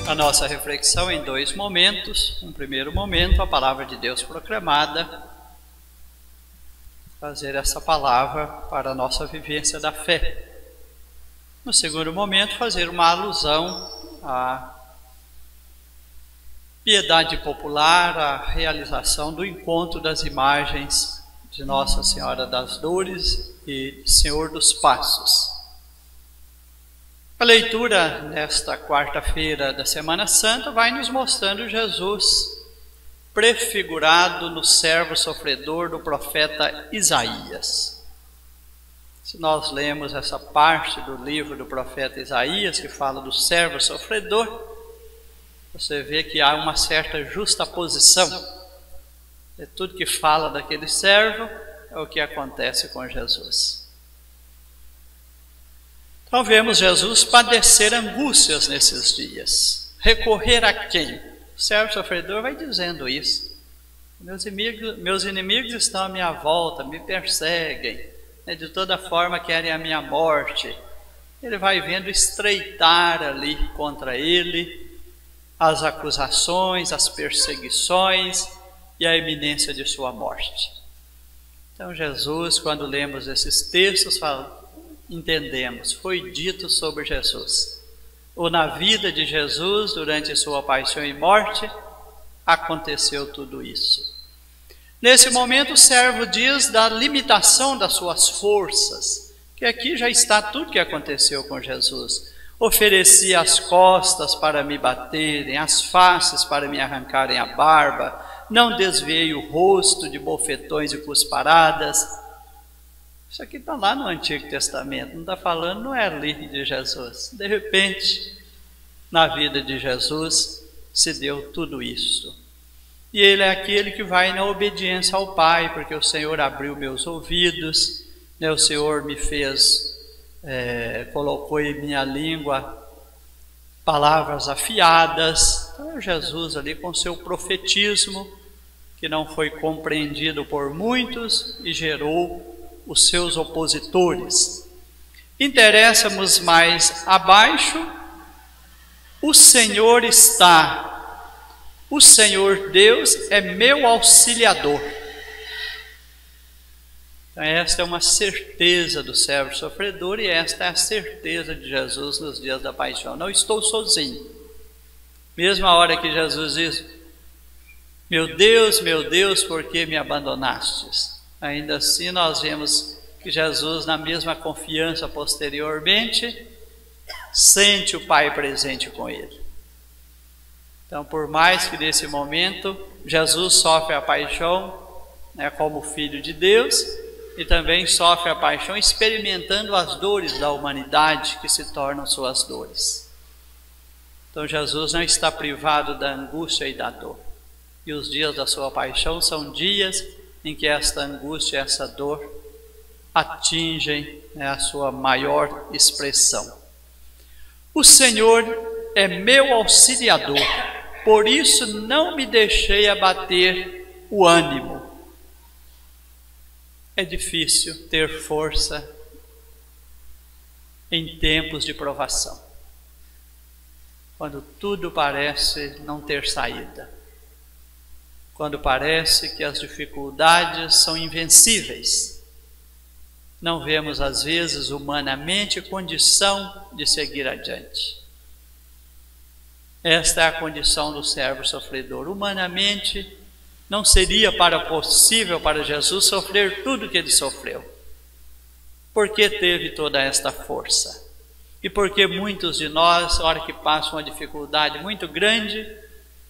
a nossa reflexão em dois momentos. Um primeiro momento, a palavra de Deus proclamada, fazer essa palavra para a nossa vivência da fé. No segundo momento, fazer uma alusão à piedade popular, à realização do encontro das imagens de Nossa Senhora das Dores e Senhor dos Passos. A leitura nesta quarta-feira da Semana Santa vai nos mostrando Jesus prefigurado no servo sofredor do profeta Isaías. Se nós lemos essa parte do livro do profeta Isaías, que fala do servo sofredor, você vê que há uma certa justaposição. E tudo que fala daquele servo é o que acontece com Jesus. Então vemos Jesus padecer angústias nesses dias. Recorrer a quem? O servo sofredor vai dizendo isso. Meus inimigos estão à minha volta, me perseguem, de toda forma querem a minha morte. Ele vai vendo estreitar ali contra ele as acusações, as perseguições e a iminência de sua morte. Então Jesus, quando lemos esses textos, entendemos, foi dito sobre Jesus. Ou na vida de Jesus, durante sua paixão e morte, aconteceu tudo isso. Nesse momento o servo diz da limitação das suas forças, que aqui já está tudo que aconteceu com Jesus. Oferecia as costas para me baterem, as faces para me arrancarem a barba, não desviei o rosto de bofetões e cusparadas. Isso aqui está lá no Antigo Testamento, não está falando, não é ali de Jesus. De repente, na vida de Jesus, se deu tudo isso. E ele é aquele que vai na obediência ao Pai, porque o Senhor abriu meus ouvidos, o Senhor me fez, colocou em minha língua palavras afiadas. Então Jesus ali com seu profetismo, que não foi compreendido por muitos e gerou os seus opositores. Interessa-nos mais abaixo, o Senhor está, o Senhor Deus é meu auxiliador. Então esta é uma certeza do servo sofredor e esta é a certeza de Jesus nos dias da paixão. Não estou sozinho. Mesmo a hora que Jesus diz, meu Deus, por que me abandonastes? Ainda assim nós vemos que Jesus, na mesma confiança posteriormente, sente o Pai presente com ele. Então, por mais que nesse momento Jesus sofre a paixão, como Filho de Deus, e também sofre a paixão experimentando as dores da humanidade que se tornam suas dores. Então Jesus não está privado da angústia e da dor. E os dias da sua paixão são dias em que esta angústia e essa dor atingem a sua maior expressão. O Senhor é meu auxiliador, por isso não me deixei abater o ânimo. É difícil ter força em tempos de provação, quando tudo parece não ter saída, quando parece que as dificuldades são invencíveis. Não vemos às vezes humanamente condição de seguir adiante. Esta é a condição do servo sofredor. Humanamente não seria possível para Jesus sofrer tudo que ele sofreu. Por que teve toda esta força? E porque muitos de nós, na hora que passa uma dificuldade muito grande,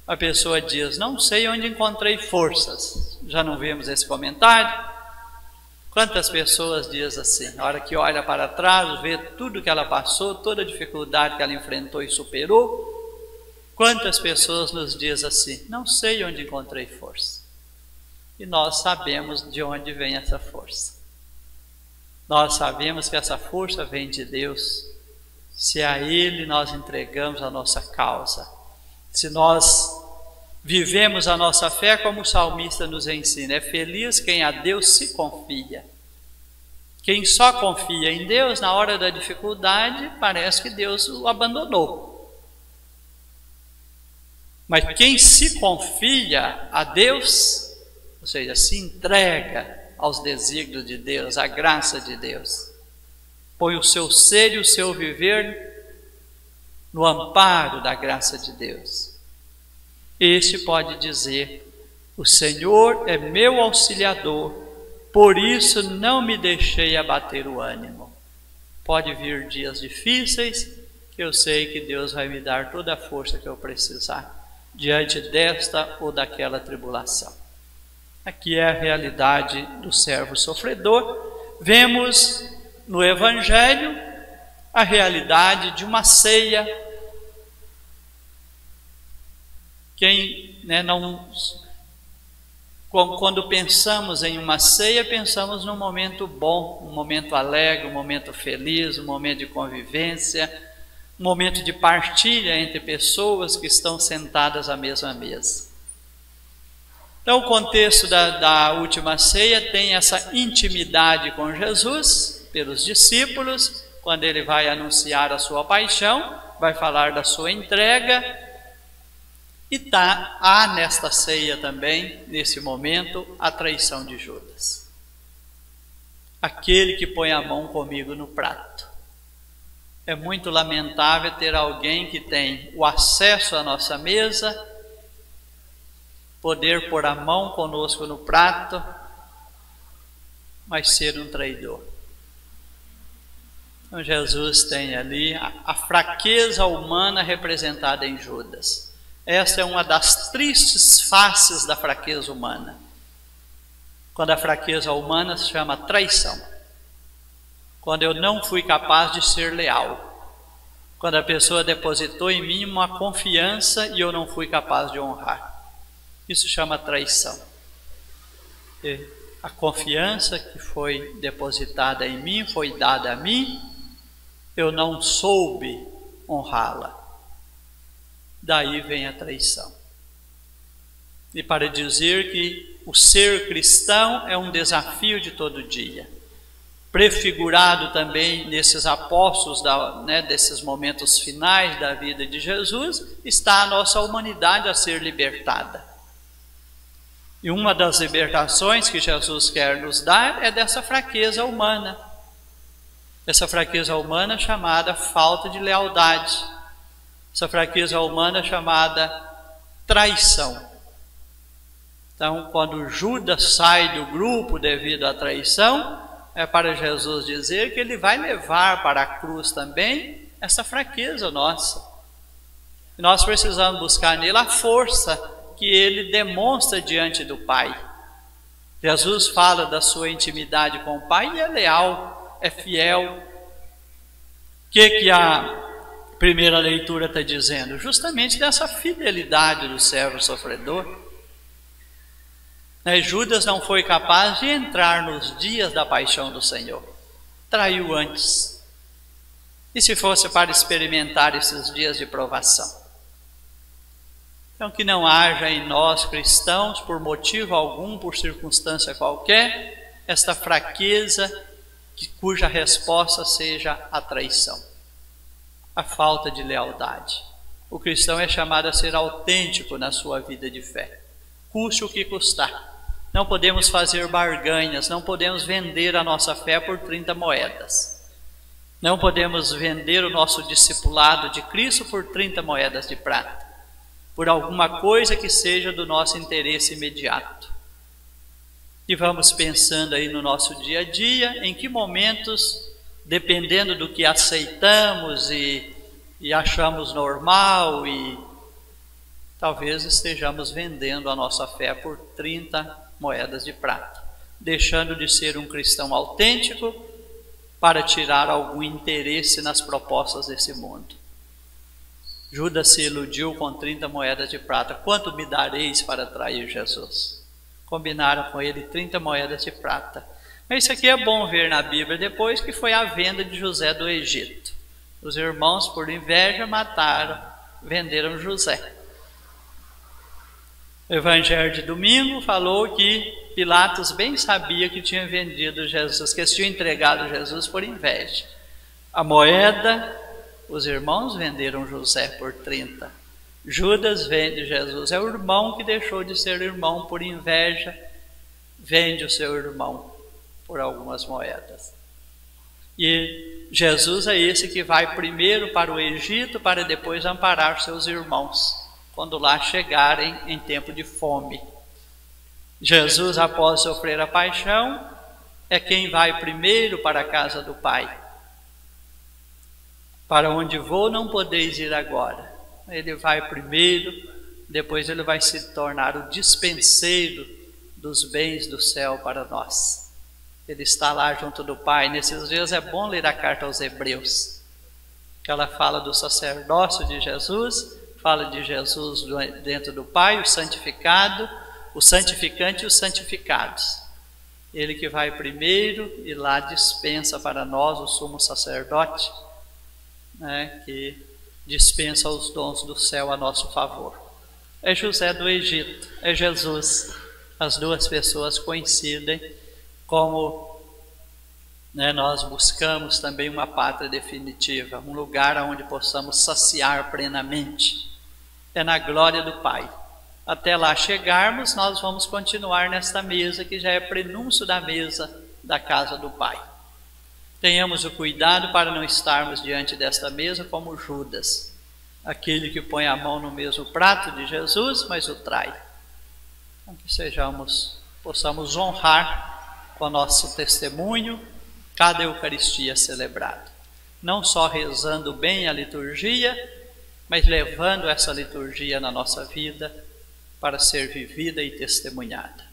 a pessoa diz, não sei onde encontrei forças. Já não vemos esse comentário? Quantas pessoas dizem assim, na hora que olha para trás, vê tudo que ela passou, toda a dificuldade que ela enfrentou e superou. Quantas pessoas nos dizem assim, não sei onde encontrei força. E nós sabemos de onde vem essa força. Nós sabemos que essa força vem de Deus, se a Ele nós entregamos a nossa causa. Se nós vivemos a nossa fé como o salmista nos ensina, é feliz quem a Deus se confia. Quem só confia em Deus na hora da dificuldade, parece que Deus o abandonou. Mas quem se confia a Deus, ou seja, se entrega aos desígnios de Deus, à graça de Deus, põe o seu ser e o seu viver no amparo da graça de Deus, este pode dizer: o Senhor é meu auxiliador, por isso não me deixei abater o ânimo. Pode vir dias difíceis, que eu sei que Deus vai me dar toda a força que eu precisar, diante desta ou daquela tribulação. Aqui é a realidade do servo sofredor. Vemos no Evangelho a realidade de uma ceia. Quando pensamos em uma ceia, pensamos num momento bom, um momento alegre, um momento feliz, um momento de convivência, um momento de partilha entre pessoas que estão sentadas à mesma mesa. Então, o contexto da última ceia tem essa intimidade com Jesus, pelos discípulos, quando ele vai anunciar a sua paixão, vai falar da sua entrega. E há nesta ceia também, nesse momento, a traição de Judas. Aquele que põe a mão comigo no prato. É muito lamentável ter alguém que tem o acesso à nossa mesa, poder pôr a mão conosco no prato, mas ser um traidor. Então Jesus tem ali a fraqueza humana representada em Judas. Essa é uma das tristes faces da fraqueza humana. Quando a fraqueza humana se chama traição. Quando eu não fui capaz de ser leal. Quando a pessoa depositou em mim uma confiança e eu não fui capaz de honrar. Isso chama traição. E a confiança que foi depositada em mim, foi dada a mim, eu não soube honrá-la. Daí vem a traição. E para dizer que o ser cristão é um desafio de todo dia, prefigurado também nesses apóstolos, desses momentos finais da vida de Jesus, está a nossa humanidade a ser libertada. E uma das libertações que Jesus quer nos dar é dessa fraqueza humana. Essa fraqueza humana chamada falta de lealdade. Essa fraqueza humana chamada traição. Então, quando Judas sai do grupo devido à traição, é para Jesus dizer que ele vai levar para a cruz também essa fraqueza nossa. E nós precisamos buscar nele a força que ele demonstra diante do Pai. Jesus fala da sua intimidade com o Pai e é leal, é fiel. O que a primeira leitura está dizendo? Justamente dessa fidelidade do servo sofredor. Judas não foi capaz de entrar nos dias da paixão do Senhor. Traiu antes. E se fosse para experimentar esses dias de provação? Então, que não haja em nós cristãos, por motivo algum, por circunstância qualquer, esta fraqueza cuja resposta seja a traição, a falta de lealdade. O cristão é chamado a ser autêntico na sua vida de fé, custe o que custar. Não podemos fazer barganhas, não podemos vender a nossa fé por 30 moedas. Não podemos vender o nosso discipulado de Cristo por 30 moedas de prata, por alguma coisa que seja do nosso interesse imediato. E vamos pensando aí no nosso dia a dia, em que momentos, dependendo do que aceitamos e achamos normal, e talvez estejamos vendendo a nossa fé por 30 moedas de prata, deixando de ser um cristão autêntico para tirar algum interesse nas propostas desse mundo. Judas se iludiu com 30 moedas de prata. Quanto me dareis para trair Jesus? Combinaram com ele 30 moedas de prata. Mas isso aqui é bom ver na Bíblia depois, que foi a venda de José do Egito. Os irmãos, por inveja, venderam José. O Evangelho de domingo falou que Pilatos bem sabia que tinha vendido Jesus, que eles tinham entregado Jesus por inveja. A moeda, os irmãos venderam José por 30. Judas vende Jesus, é o irmão que deixou de ser irmão por inveja, vende o seu irmão por algumas moedas. E Jesus é esse que vai primeiro para o Egito para depois amparar seus irmãos, quando lá chegarem em tempo de fome. Jesus, após sofrer a paixão, é quem vai primeiro para a casa do Pai. Para onde vou não podeis ir agora. Ele vai primeiro, depois ele vai se tornar o dispenseiro dos bens do céu para nós. Ele está lá junto do Pai. Nesses dias é bom ler a carta aos Hebreus, que ela fala do sacerdócio de Jesus, fala de Jesus dentro do Pai, o santificado, o santificante e os santificados. Ele que vai primeiro e lá dispensa para nós o sumo sacerdote, né, que dispensa os dons do céu a nosso favor. É José do Egito, é Jesus. As duas pessoas coincidem, como nós buscamos também uma pátria definitiva, um lugar onde possamos saciar plenamente. É na glória do Pai. Até lá chegarmos, nós vamos continuar nesta mesa, que já é prenúncio da mesa da casa do Pai. Tenhamos o cuidado para não estarmos diante desta mesa como Judas, aquele que põe a mão no mesmo prato de Jesus, mas o trai. Então, que possamos honrar com o nosso testemunho cada Eucaristia celebrada. Não só rezando bem a liturgia, mas levando essa liturgia na nossa vida para ser vivida e testemunhada.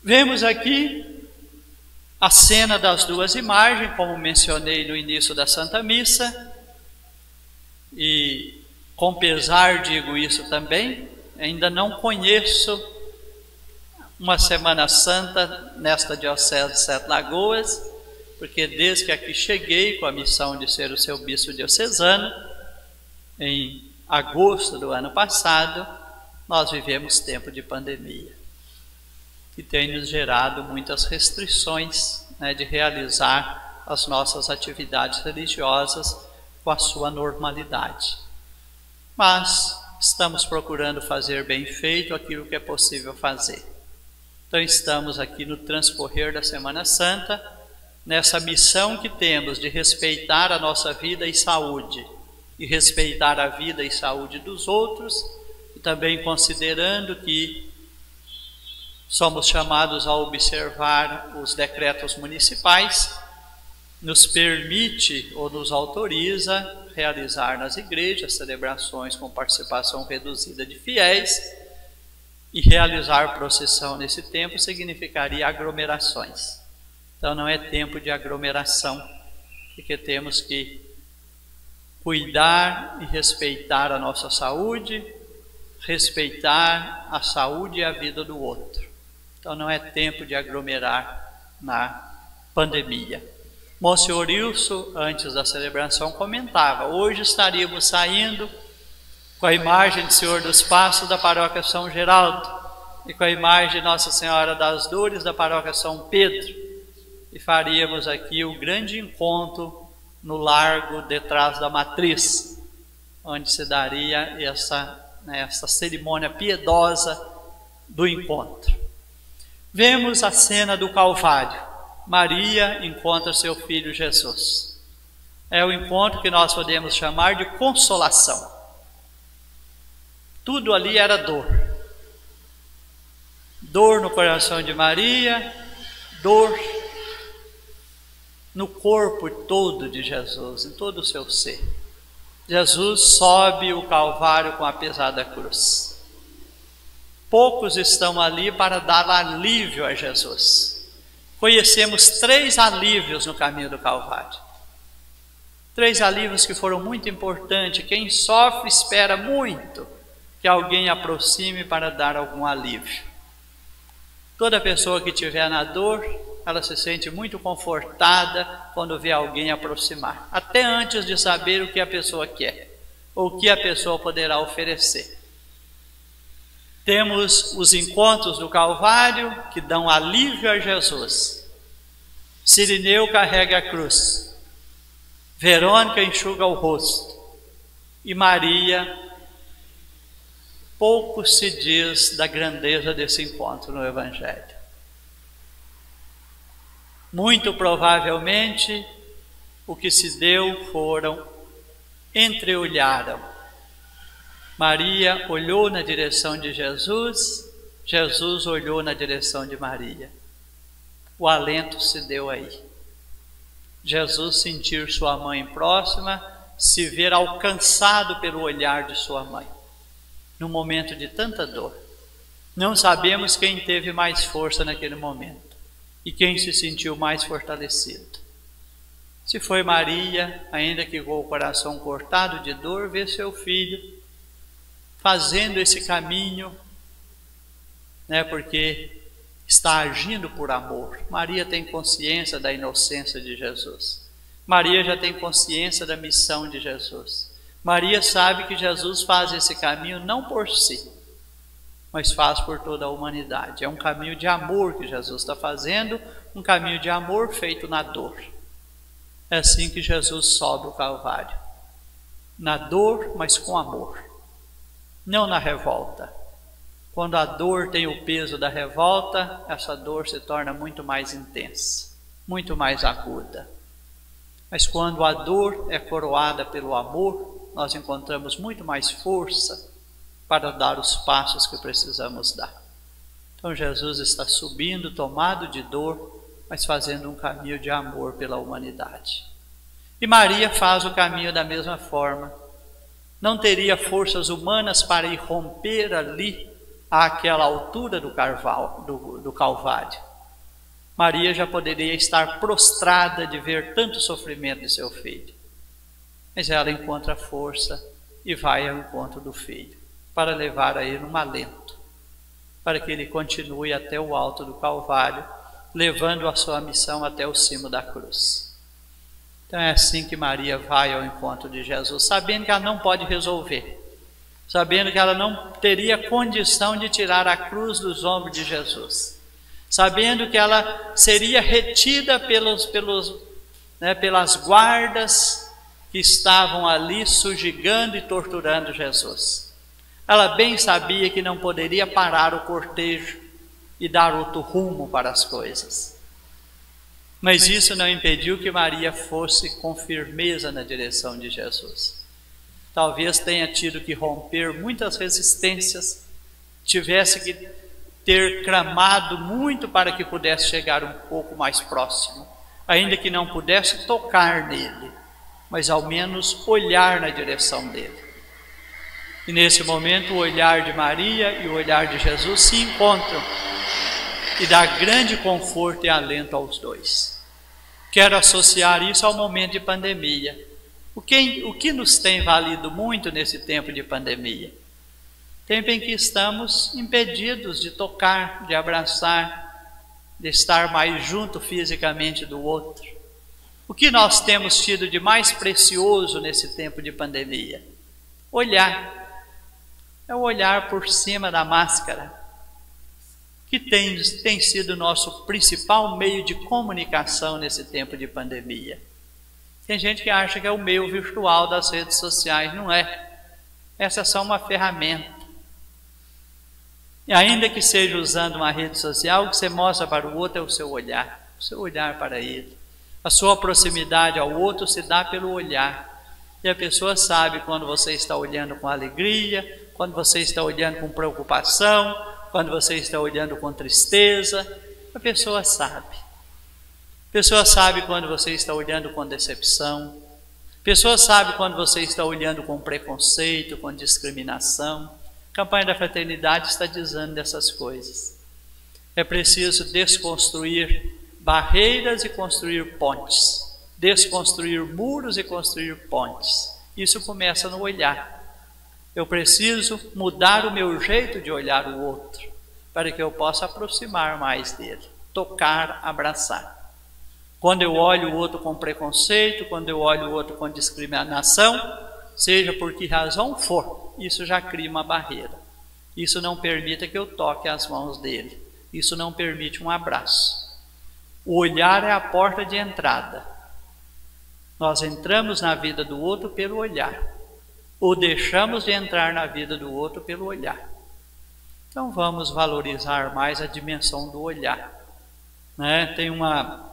Vemos aqui a cena das duas imagens, como mencionei no início da Santa Missa, e com pesar digo isso também, ainda não conheço uma Semana Santa nesta Diocese de Sete Lagoas, porque desde que aqui cheguei com a missão de ser o seu bispo diocesano, em agosto do ano passado, nós vivemos tempo de pandemia, que tem nos gerado muitas restrições, de realizar as nossas atividades religiosas com a sua normalidade. Mas estamos procurando fazer bem feito aquilo que é possível fazer. Então estamos aqui no transcorrer da Semana Santa, nessa missão que temos de respeitar a nossa vida e saúde, e respeitar a vida e saúde dos outros, e também considerando que somos chamados a observar os decretos municipais, nos permite ou nos autoriza realizar nas igrejas celebrações com participação reduzida de fiéis, e realizar procissão nesse tempo significaria aglomerações. Então não é tempo de aglomeração, porque temos que cuidar e respeitar a nossa saúde, respeitar a saúde e a vida do outro. Então não é tempo de aglomerar na pandemia. Monsenhor Ilso, antes da celebração, comentava: hoje estaríamos saindo com a imagem de Senhor dos Passos da paróquia São Geraldo e com a imagem de Nossa Senhora das Dores da paróquia São Pedro, e faríamos aqui o grande encontro no largo detrás da matriz, onde se daria essa cerimônia piedosa do encontro. Vemos a cena do Calvário. Maria encontra seu filho Jesus. É o encontro que nós podemos chamar de consolação. Tudo ali era dor. Dor no coração de Maria, dor no corpo todo de Jesus, em todo o seu ser. Jesus sobe o Calvário com a pesada cruz. Poucos estão ali para dar alívio a Jesus. Conhecemos 3 alívios no caminho do Calvário. 3 alívios que foram muito importantes. Quem sofre espera muito que alguém aproxime para dar algum alívio. Toda pessoa que estiver na dor, ela se sente muito confortada quando vê alguém aproximar, até antes de saber o que a pessoa quer, ou o que a pessoa poderá oferecer. Temos os encontros do Calvário que dão alívio a Jesus. Cirineu carrega a cruz, Verônica enxuga o rosto, E Maria, pouco se diz da grandeza desse encontro no Evangelho. Muito provavelmente, o que se deu foram entreolharam. Maria olhou na direção de Jesus, Jesus olhou na direção de Maria. O alento se deu aí. Jesus sentir sua mãe próxima, se ver alcançado pelo olhar de sua mãe, num momento de tanta dor. Não sabemos quem teve mais força naquele momento e quem se sentiu mais fortalecido. Se foi Maria, ainda que com o coração cortado de dor, ver seu filho fazendo esse caminho, porque está agindo por amor. Maria tem consciência da inocência de Jesus. Maria já tem consciência da missão de Jesus. Maria sabe que Jesus faz esse caminho não por si, mas faz por toda a humanidade. É um caminho de amor que Jesus está fazendo, um caminho de amor feito na dor. É assim que Jesus sobe o Calvário. Na dor, mas com amor. Não na revolta. Quando a dor tem o peso da revolta, essa dor se torna muito mais intensa, muito mais aguda. Mas quando a dor é coroada pelo amor, nós encontramos muito mais força para dar os passos que precisamos dar. Então Jesus está subindo, tomado de dor, mas fazendo um caminho de amor pela humanidade. E Maria faz o caminho da mesma forma. Não teria forças humanas para ir romper ali àquela altura do Calvário. Maria já poderia estar prostrada de ver tanto sofrimento de seu filho. Mas ela encontra força e vai ao encontro do filho, para levar a ele um alento, para que ele continue até o alto do Calvário, levando a sua missão até o cimo da cruz. Então é assim que Maria vai ao encontro de Jesus, sabendo que ela não pode resolver, sabendo que ela não teria condição de tirar a cruz dos ombros de Jesus, sabendo que ela seria retida pelas guardas que estavam ali sujigando e torturando Jesus. Ela bem sabia que não poderia parar o cortejo e dar outro rumo para as coisas. Mas isso não impediu que Maria fosse com firmeza na direção de Jesus. Talvez tenha tido que romper muitas resistências, tivesse que ter clamado muito para que pudesse chegar um pouco mais próximo, ainda que não pudesse tocar nele, mas ao menos olhar na direção dele. E nesse momento o olhar de Maria e o olhar de Jesus se encontram e dá grande conforto e alento aos dois. Quero associar isso ao momento de pandemia. O que nos tem valido muito nesse tempo de pandemia? Tempo em que estamos impedidos de tocar, de abraçar, de estar mais junto fisicamente do outro. O que nós temos tido de mais precioso nesse tempo de pandemia? Olhar. É o olhar por cima da máscara, que tem sido o nosso principal meio de comunicação nesse tempo de pandemia. Tem gente que acha que é o meio virtual das redes sociais. Não é. Essa é só uma ferramenta. E ainda que seja usando uma rede social, o que você mostra para o outro é o seu olhar para ele. A sua proximidade ao outro se dá pelo olhar. E a pessoa sabe quando você está olhando com alegria, quando você está olhando com preocupação, quando você está olhando com tristeza. A pessoa sabe. A pessoa sabe quando você está olhando com decepção. A pessoa sabe quando você está olhando com preconceito, com discriminação. A campanha da fraternidade está dizendo dessas coisas. É preciso desconstruir barreiras e construir pontes. Desconstruir muros e construir pontes. Isso começa no olhar. Eu preciso mudar o meu jeito de olhar o outro, para que eu possa aproximar mais dele, tocar, abraçar. Quando eu olho o outro com preconceito, quando eu olho o outro com discriminação, seja por que razão for, isso já cria uma barreira. Isso não permite que eu toque as mãos dele. Isso não permite um abraço. O olhar é a porta de entrada. Nós entramos na vida do outro pelo olhar. ou deixamos de entrar na vida do outro pelo olhar. Então vamos valorizar mais a dimensão do olhar, né? Tem uma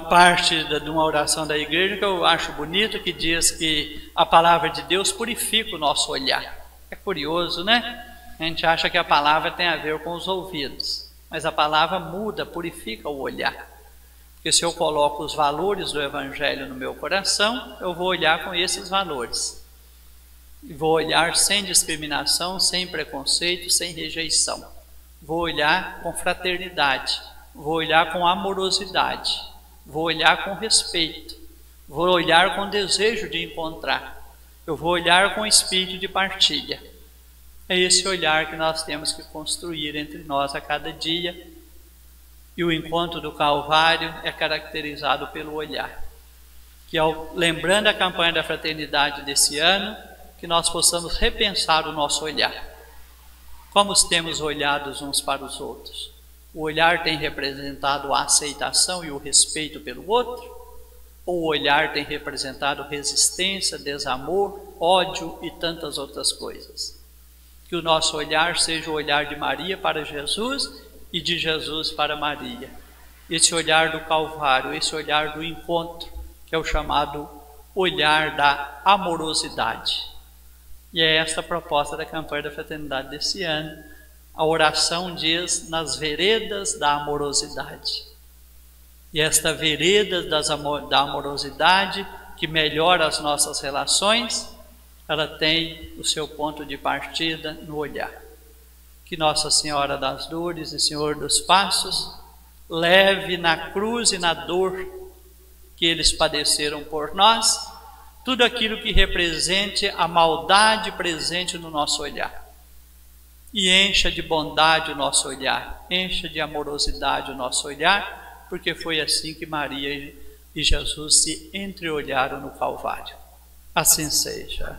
parte de uma oração da igreja que eu acho bonito, que diz que a palavra de Deus purifica o nosso olhar. É curioso, né? A gente acha que a palavra tem a ver com os ouvidos, mas a palavra muda, purifica o olhar. Porque se eu coloco os valores do Evangelho no meu coração, eu vou olhar com esses valores. E vou olhar sem discriminação, sem preconceito, sem rejeição. Vou olhar com fraternidade, vou olhar com amorosidade, vou olhar com respeito, vou olhar com desejo de encontrar, eu vou olhar com espírito de partilha. É esse olhar que nós temos que construir entre nós a cada dia. E o encontro do Calvário é caracterizado pelo olhar. Que lembrando a campanha da fraternidade desse ano, que nós possamos repensar o nosso olhar. Como temos olhado uns para os outros? O olhar tem representado a aceitação e o respeito pelo outro? Ou o olhar tem representado resistência, desamor, ódio e tantas outras coisas? Que o nosso olhar seja o olhar de Maria para Jesus e de Jesus para Maria. Esse olhar do Calvário, esse olhar do encontro, que é o chamado olhar da amorosidade. E é esta a proposta da campanha da fraternidade desse ano. A oração diz: nas veredas da amorosidade. E esta vereda da amorosidade, que melhora as nossas relações, ela tem o seu ponto de partida no olhar. Que Nossa Senhora das Dores e Senhor dos Passos leve na cruz e na dor que eles padeceram por nós, tudo aquilo que represente a maldade presente no nosso olhar. E encha de bondade o nosso olhar, encha de amorosidade o nosso olhar, porque foi assim que Maria e Jesus se entreolharam no Calvário. Assim seja.